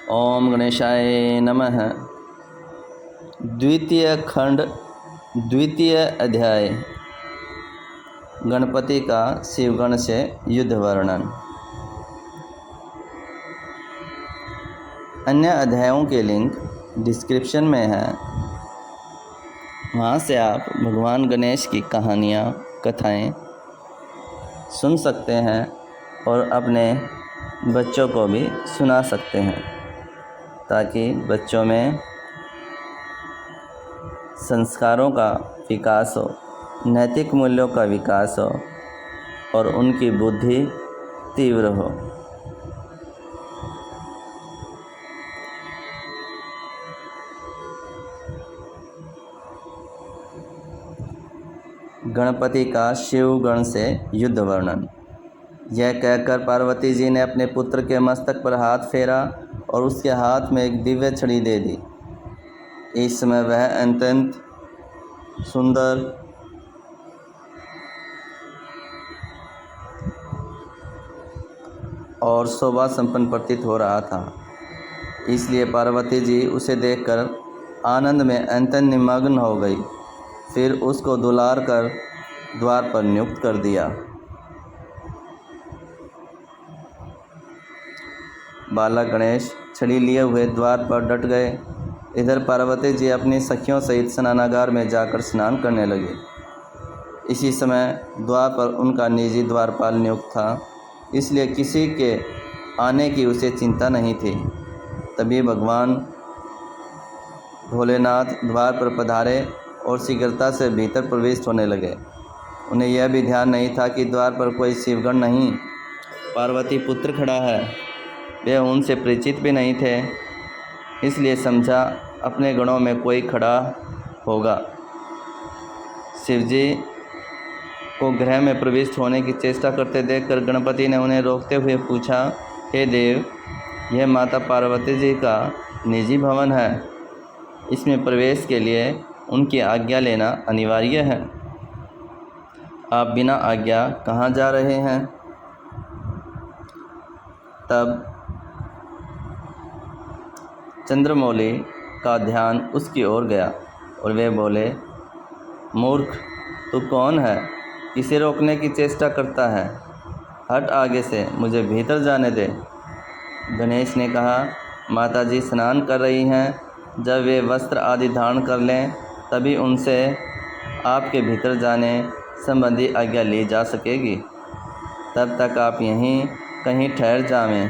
ओम गणेशाय नमः। द्वितीय खंड, द्वितीय अध्याय, गणपति का शिवगण से युद्ध वर्णन। अन्य अध्यायों के लिंक डिस्क्रिप्शन में है, वहाँ से आप भगवान गणेश की कहानियाँ, कथाएँ सुन सकते हैं और अपने बच्चों को भी सुना सकते हैं, ताकि बच्चों में संस्कारों का विकास हो, नैतिक मूल्यों का विकास हो और उनकी बुद्धि तीव्र हो। गणपति का शिवगण से युद्ध वर्णन। यह कहकर पार्वती जी ने अपने पुत्र के मस्तक पर हाथ फेरा और उसके हाथ में एक दिव्य छड़ी दे दी। इस समय वह अत्यंत सुंदर और शोभा संपन्न प्रतीत हो रहा था, इसलिए पार्वती जी उसे देखकर आनंद में अत्यंत निमग्न हो गई। फिर उसको दुलार कर द्वार पर नियुक्त कर दिया। बालक गणेश छड़ी लिए हुए द्वार पर डट गए। इधर पार्वती जी अपनी सखियों सहित स्नानागार में जाकर स्नान करने लगे। इसी समय द्वार पर उनका निजी द्वारपाल नियुक्त था, इसलिए किसी के आने की उसे चिंता नहीं थी। तभी भगवान भोलेनाथ द्वार पर पधारे और शीघ्रता से भीतर प्रवेश होने लगे। उन्हें यह भी ध्यान नहीं था कि द्वार पर कोई शिवगण नहीं, पार्वती पुत्र खड़ा है। वे उनसे परिचित भी नहीं थे, इसलिए समझा अपने गणों में कोई खड़ा होगा। शिवजी को गृह में प्रविष्ट होने की चेष्टा करते देखकर गणपति ने उन्हें रोकते हुए पूछा, हे देव, यह माता पार्वती जी का निजी भवन है। इसमें प्रवेश के लिए उनकी आज्ञा लेना अनिवार्य है। आप बिना आज्ञा कहाँ जा रहे हैं? तब चंद्रमौली का ध्यान उसकी ओर गया और वे बोले, मूर्ख, तू कौन है? किसे रोकने की चेष्टा करता है? हट आगे से, मुझे भीतर जाने दे। गणेश ने कहा, माताजी स्नान कर रही हैं। जब वे वस्त्र आदि धारण कर लें तभी उनसे आपके भीतर जाने संबंधी आज्ञा ली जा सकेगी। तब तक आप यहीं कहीं ठहर जावें।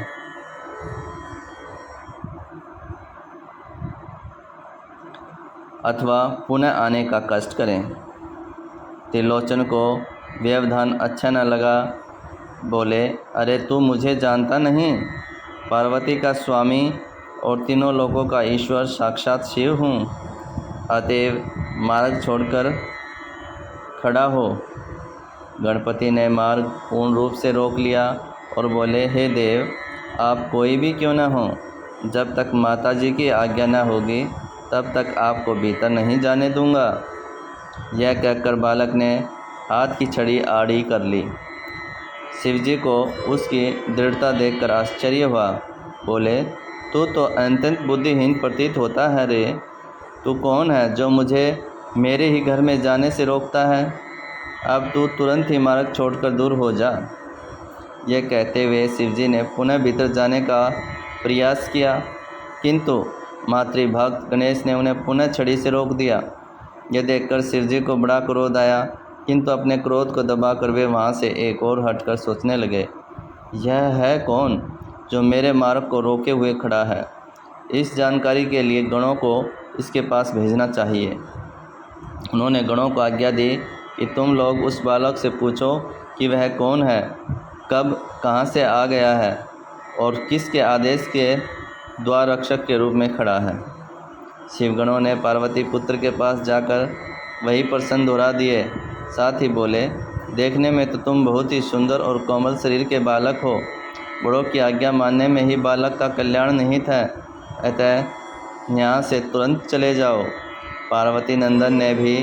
अथवा पुनः आने का कष्ट करें। त्रिलोचन को व्यवधान अच्छा न लगा। बोले, अरे तू मुझे जानता नहीं? पार्वती का स्वामी और तीनों लोगों का ईश्वर साक्षात शिव हूँ। अतएव मार्ग छोड़कर खड़ा हो। गणपति ने मार्ग पूर्ण रूप से रोक लिया और बोले, हे देव, आप कोई भी क्यों न हो, जब तक माताजी की आज्ञा न होगी तब तक आपको भीतर नहीं जाने दूंगा। यह कहकर बालक ने हाथ की छड़ी आड़ी कर ली। शिवजी को उसकी दृढ़ता देखकर आश्चर्य हुआ। बोले, तू तो अत्यंत बुद्धिहीन प्रतीत होता है रे। तू कौन है जो मुझे मेरे ही घर में जाने से रोकता है? अब तू तुरंत ही मार्ग छोड़कर दूर हो जा। यह कहते हुए शिवजी ने पुनः भीतर जाने का प्रयास किया, किंतु मातृभक्त गणेश ने उन्हें पुनः छड़ी से रोक दिया। यह देखकर शिवजी को बड़ा क्रोध आया, किंतु अपने क्रोध को दबाकर वे वहाँ से एक और हटकर सोचने लगे, यह है कौन जो मेरे मार्ग को रोके हुए खड़ा है? इस जानकारी के लिए गणों को इसके पास भेजना चाहिए। उन्होंने गणों को आज्ञा दी कि तुम लोग उस बालक से पूछो कि वह कौन है, कब कहाँ से आ गया है और किसके आदेश के द्वार रक्षक के रूप में खड़ा है। शिवगणों ने पार्वती पुत्र के पास जाकर वही प्रश्न दोहरा दिए। साथ ही बोले, देखने में तो तुम बहुत ही सुंदर और कोमल शरीर के बालक हो। बड़ों की आज्ञा मानने में ही बालक का कल्याण निहित है, अतः यहाँ से तुरंत चले जाओ। पार्वती नंदन ने भी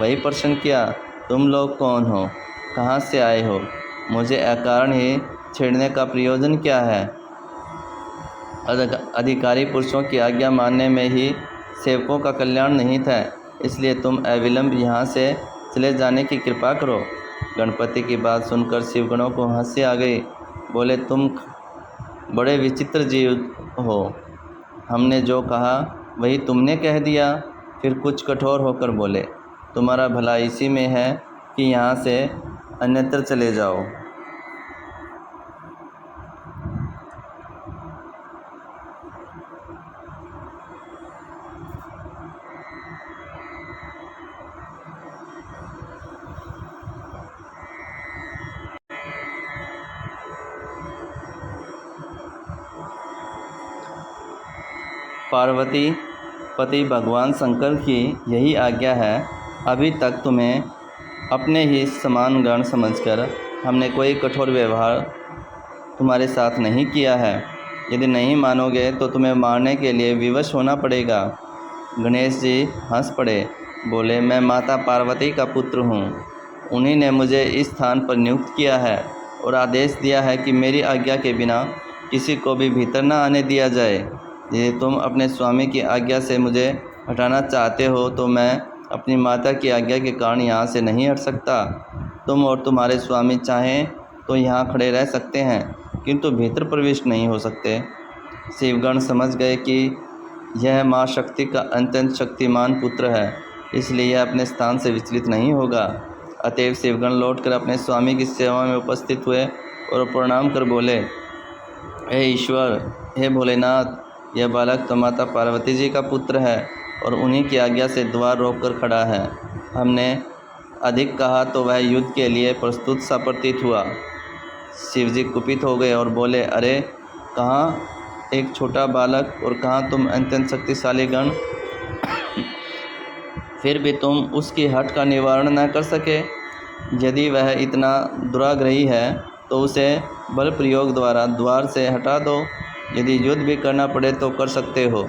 वही प्रश्न किया, तुम लोग कौन हो, कहाँ से आए हो, मुझे अकारण ही छेड़ने का प्रयोजन क्या है? अधिकारी पुरुषों की आज्ञा मानने में ही सेवकों का कल्याण नहीं था, इसलिए तुम अविलंब यहाँ से चले जाने की कृपा करो। गणपति की बात सुनकर शिवगणों को हंसी आ गई। बोले, तुम बड़े विचित्र जीव हो। हमने जो कहा वही तुमने कह दिया। फिर कुछ कठोर होकर बोले, तुम्हारा भला इसी में है कि यहाँ से अन्यत्र चले जाओ। पार्वती, पति भगवान शंकर की यही आज्ञा है। अभी तक तुम्हें अपने ही समान गण समझकर हमने कोई कठोर व्यवहार तुम्हारे साथ नहीं किया है। यदि नहीं मानोगे तो तुम्हें मारने के लिए विवश होना पड़ेगा। गणेश जी हंस पड़े। बोले, मैं माता पार्वती का पुत्र हूँ। उन्हीं ने मुझे इस स्थान पर नियुक्त किया है और आदेश दिया है कि मेरी आज्ञा के बिना किसी को भी भीतर न आने दिया जाए। यदि तुम अपने स्वामी की आज्ञा से मुझे हटाना चाहते हो तो मैं अपनी माता की आज्ञा के कारण यहाँ से नहीं हट सकता। तुम और तुम्हारे स्वामी चाहें तो यहाँ खड़े रह सकते हैं, किंतु भीतर प्रवेश नहीं हो सकते। शिवगण समझ गए कि यह माँ शक्ति का अत्यंत शक्तिमान पुत्र है, इसलिए यह अपने स्थान से विचलित नहीं होगा। अतएव शिवगण लौटकर अपने स्वामी की सेवा में उपस्थित हुए और प्रणाम कर बोले, हे ईश्वर, हे भोलेनाथ, यह बालक तो माता पार्वती जी का पुत्र है और उन्हीं की आज्ञा से द्वार रोककर खड़ा है। हमने अधिक कहा तो वह युद्ध के लिए प्रस्तुत सा प्रतीत हुआ। शिवजी कुपित हो गए और बोले, अरे कहाँ एक छोटा बालक और कहाँ तुम अत्यंत शक्तिशाली गण। फिर भी तुम उसकी हट का निवारण न कर सके। यदि वह इतना दुराग्रही है तो उसे बल प्रयोग द्वारा द्वार से हटा दो। यदि युद्ध भी करना पड़े तो कर सकते हो।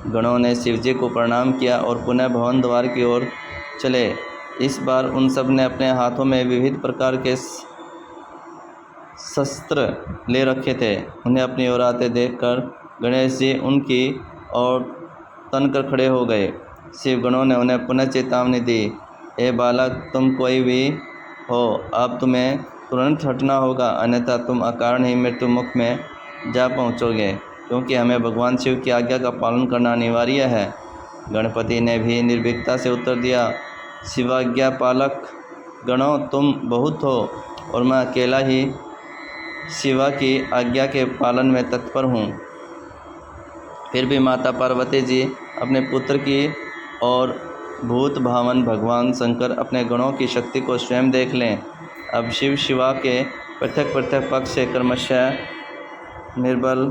गणों ने शिवजी को प्रणाम किया और पुनः भवन द्वार की ओर चले। इस बार उन सब ने अपने हाथों में विविध प्रकार के शस्त्र ले रखे थे। उन्हें अपनी ओर आते देखकर गणेश जी उनकी ओर तनकर खड़े हो गए। शिवगणों ने उन्हें पुनः चेतावनी दी, हे बालक, तुम कोई भी हो, अब तुम्हें तुरंत हटना होगा, अन्यथा तुम अकारण ही मृत्यु मुख में जा पहुँचोगे, क्योंकि हमें भगवान शिव की आज्ञा का पालन करना अनिवार्य है। गणपति ने भी निर्भीकता से उत्तर दिया, शिवाज्ञा पालक गणों, तुम बहुत हो और मैं अकेला ही शिवा की आज्ञा के पालन में तत्पर हूँ। फिर भी माता पार्वती जी अपने पुत्र की और भूत भावन भगवान शंकर अपने गणों की शक्ति को स्वयं देख लें। अब शिव शिवा के पृथक पृथक पक्ष से क्रमशः निर्बल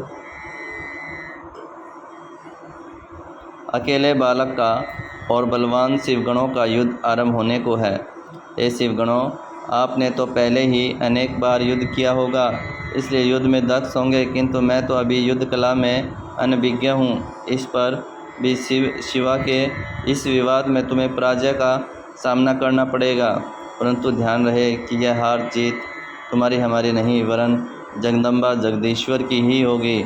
अकेले बालक का और बलवान शिवगणों का युद्ध आरंभ होने को है। हे शिवगणों, आपने तो पहले ही अनेक बार युद्ध किया होगा, इसलिए युद्ध में दक्ष होंगे, किंतु मैं तो अभी युद्ध कला में अनभिज्ञ हूँ। इस पर भी शिवा के इस विवाद में तुम्हें पराजय का सामना करना पड़ेगा, परंतु ध्यान रहे कि यह हार जीत तुम्हारी हमारी नहीं, वरन जगदम्बा जगदीश्वर की ही होगी।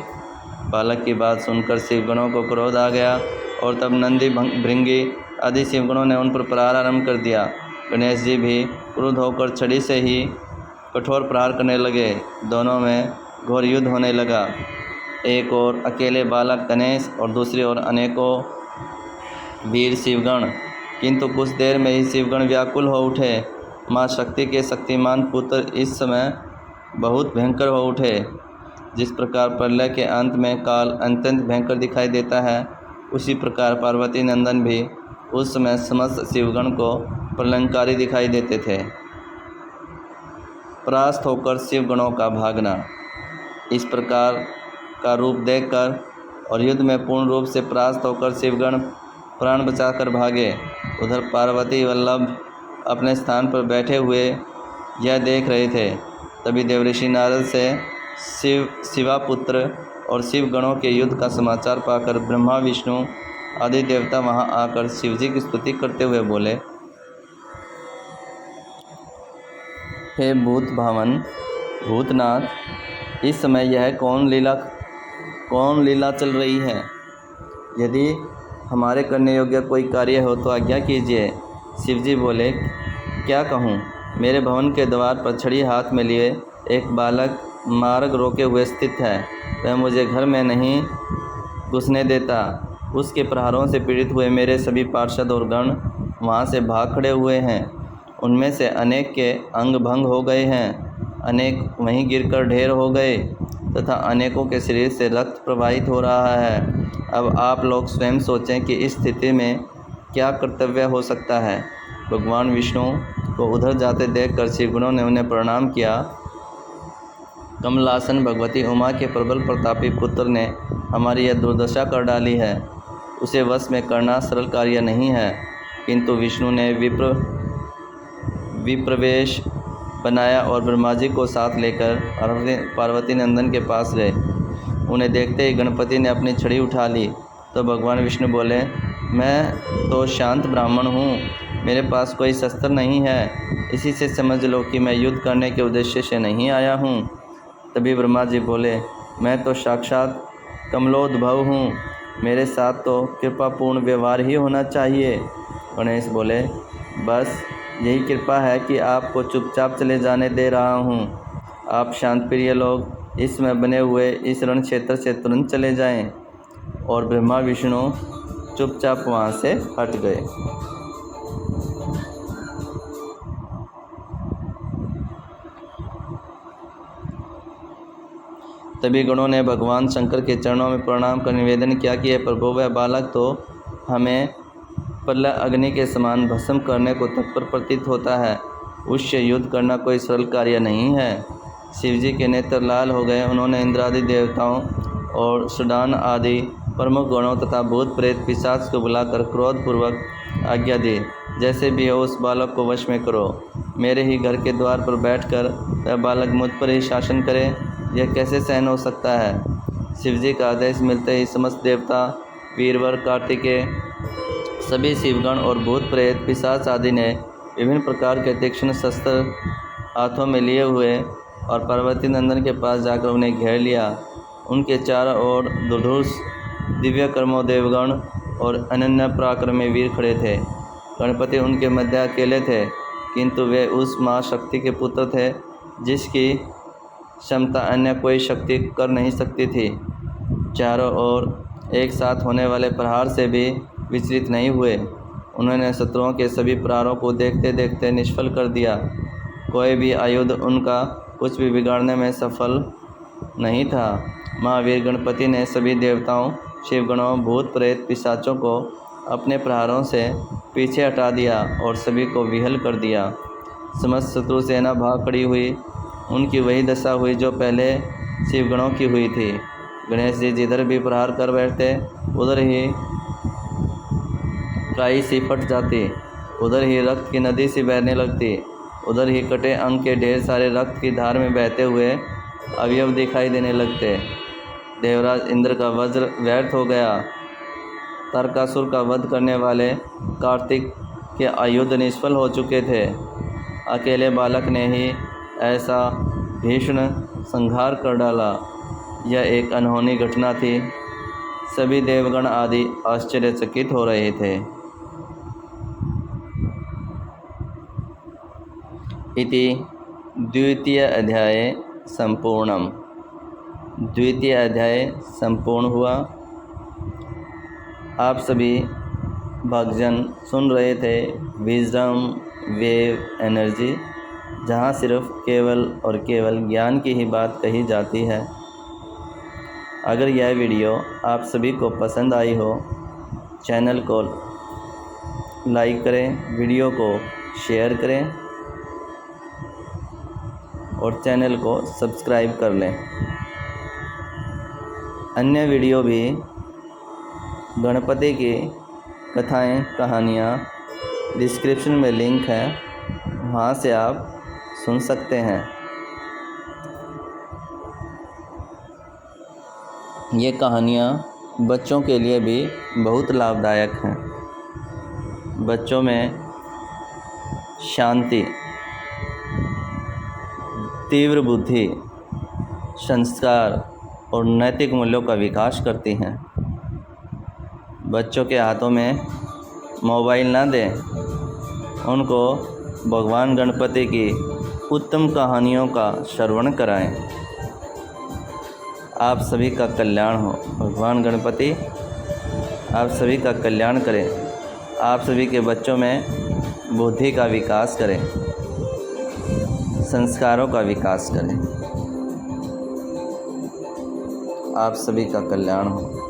बालक की बात सुनकर शिवगणों को क्रोध आ गया और तब नंदी, भृंगी आदि शिवगणों ने उन पर प्रहार आरंभ कर दिया। गणेश जी भी क्रुद्ध होकर छड़ी से ही कठोर प्रहार करने लगे। दोनों में घोर युद्ध होने लगा। एक ओर अकेले बालक गणेश और दूसरी ओर अनेकों वीर शिवगण। किंतु कुछ देर में ही शिवगण व्याकुल हो उठे। माँ शक्ति के शक्तिमान पुत्र इस समय बहुत भयंकर हो उठे। जिस प्रकार प्रलय के अंत में काल अत्यंत भयंकर दिखाई देता है, उसी प्रकार पार्वती नंदन भी उस समय समस्त शिवगण को प्रलयंकारी दिखाई देते थे। परास्त होकर शिवगणों का भागना। इस प्रकार का रूप देखकर और युद्ध में पूर्ण रूप से परास्त होकर शिवगण प्राण बचाकर भागे। उधर पार्वती वल्लभ अपने स्थान पर बैठे हुए यह देख रहे थे। तभी देवऋषि नारद से शिवापुत्र और शिवगणों के युद्ध का समाचार पाकर ब्रह्मा विष्णु आदि देवता वहां आकर शिवजी की स्तुति करते हुए बोले, हे भूत भावन भूतनाथ, इस समय यह कौन लीला कौन लीला चल रही है? यदि हमारे करने योग्य कोई कार्य हो तो आज्ञा कीजिए। शिवजी बोले, क्या कहूँ? मेरे भवन के द्वार पर छड़ी हाथ में लिए एक बालक मार्ग रोके हुए स्थित है। वह मुझे घर में नहीं घुसने देता। उसके प्रहारों से पीड़ित हुए मेरे सभी पार्षद और गण वहाँ से भाग खड़े हुए हैं। उनमें से अनेक के अंग भंग हो गए हैं, अनेक वहीं गिरकर ढेर हो गए तथा अनेकों के शरीर से रक्त प्रवाहित हो रहा है। अब आप लोग स्वयं सोचें कि इस स्थिति में क्या कर्तव्य हो सकता है। भगवान विष्णु को उधर जाते देखकर शिवगणों ने उन्हें प्रणाम किया। कमलासन भगवती उमा के प्रबल प्रतापी पुत्र ने हमारी यह दुर्दशा कर डाली है। उसे वश में करना सरल कार्य नहीं है, किंतु विष्णु ने विप्रवेश बनाया और ब्रह्मा जी को साथ लेकर पार्वती नंदन के पास गए। उन्हें देखते ही गणपति ने अपनी छड़ी उठा ली तो भगवान विष्णु बोले, मैं तो शांत ब्राह्मण हूँ, मेरे पास कोई शस्त्र नहीं है, इसी से समझ लो कि मैं युद्ध करने के उद्देश्य से नहीं आया हूँ। तभी ब्रह्मा जी बोले, मैं तो साक्षात कमलोद्भव हूँ, मेरे साथ तो कृपापूर्ण व्यवहार ही होना चाहिए। गणेश बोले, बस यही कृपा है कि आपको चुपचाप चले जाने दे रहा हूँ। आप शांतप्रिय लोग इस समय बने हुए इस रण क्षेत्र से तुरंत चले जाएं। और ब्रह्मा विष्णु चुपचाप वहाँ से हट गए। तभी गणों ने भगवान शंकर के चरणों में प्रणाम कर निवेदन किया कि प्रभु, वह बालक तो हमें प्रलय अग्नि के समान भस्म करने को तत्पर प्रतीत होता है। उससे युद्ध करना कोई सरल कार्य नहीं है। शिवजी के नेत्र लाल हो गए। उन्होंने इंद्रादि देवताओं और सुडान आदि प्रमुख गणों तथा भूत प्रेत पिशाच को बुलाकर क्रोधपूर्वक आज्ञा दी, जैसे भी हो उस बालक को वश में करो। मेरे ही घर के द्वार पर बैठकर वह बालक मुझ पर ही शासन करे, यह कैसे सहन हो सकता है। शिवजी का आदेश मिलते ही समस्त देवता, वीरवर, कार्तिकेय, सभी शिवगण और भूत प्रेत पिशाच आदि ने विभिन्न प्रकार के तीक्ष्ण शस्त्र हाथों में लिए हुए और पार्वती नंदन के पास जाकर उन्हें घेर लिया। उनके चारों ओर दुर्धर्ष दिव्य कर्मो देवगण और अनन्य पराक्रमी वीर खड़े थे। गणपति उनके मध्य अकेले थे, किंतु वे उस महाशक्ति के पुत्र थे जिसकी क्षमता अन्य कोई शक्ति कर नहीं सकती थी। चारों ओर एक साथ होने वाले प्रहार से भी विचलित नहीं हुए। उन्होंने शत्रुओं के सभी प्रहारों को देखते देखते निष्फल कर दिया। कोई भी आयुध उनका कुछ भी बिगाड़ने में सफल नहीं था। महावीर गणपति ने सभी देवताओं, शिवगणों, भूत प्रेत पिशाचों को अपने प्रहारों से पीछे हटा दिया और सभी को विहल कर दिया। समस्त शत्रु सेना भाग खड़ी हुई। उनकी वही दशा हुई जो पहले शिवगणों की हुई थी। गणेश जी जिधर भी प्रहार कर बैठते उधर ही काई सी फट जाती, उधर ही रक्त की नदी सी बहने लगती, उधर ही कटे अंग के ढेर सारे रक्त की धार में बहते हुए अवयव दिखाई देने लगते। देवराज इंद्र का वज्र व्यर्थ हो गया। तारकासुर का वध करने वाले कार्तिक के आयुध निष्फल हो चुके थे। अकेले बालक ने ही ऐसा भीषण संहार कर डाला। यह एक अनहोनी घटना थी। सभी देवगण आदि आश्चर्यचकित हो रहे थे। इति द्वितीय अध्याय संपूर्णम। द्वितीय अध्याय संपूर्ण हुआ। आप सभी भक्तजन सुन रहे थे विजडम वेव एनर्जी, जहाँ सिर्फ केवल और केवल ज्ञान की ही बात कही जाती है। अगर यह वीडियो आप सभी को पसंद आई हो, चैनल को लाइक करें, वीडियो को शेयर करें और चैनल को सब्सक्राइब कर लें। अन्य वीडियो भी गणपति की कथाएं, कहानियाँ डिस्क्रिप्शन में लिंक है, वहाँ से आप सुन सकते हैं। ये कहानियाँ बच्चों के लिए भी बहुत लाभदायक हैं। बच्चों में शांति, तीव्र बुद्धि, संस्कार और नैतिक मूल्यों का विकास करती हैं। बच्चों के हाथों में मोबाइल ना दें, उनको भगवान गणपति की उत्तम कहानियों का श्रवण कराएं। आप सभी का कल्याण हो। भगवान गणपति आप सभी का कल्याण करें, आप सभी के बच्चों में बुद्धि का विकास करें, संस्कारों का विकास करें। आप सभी का कल्याण हो।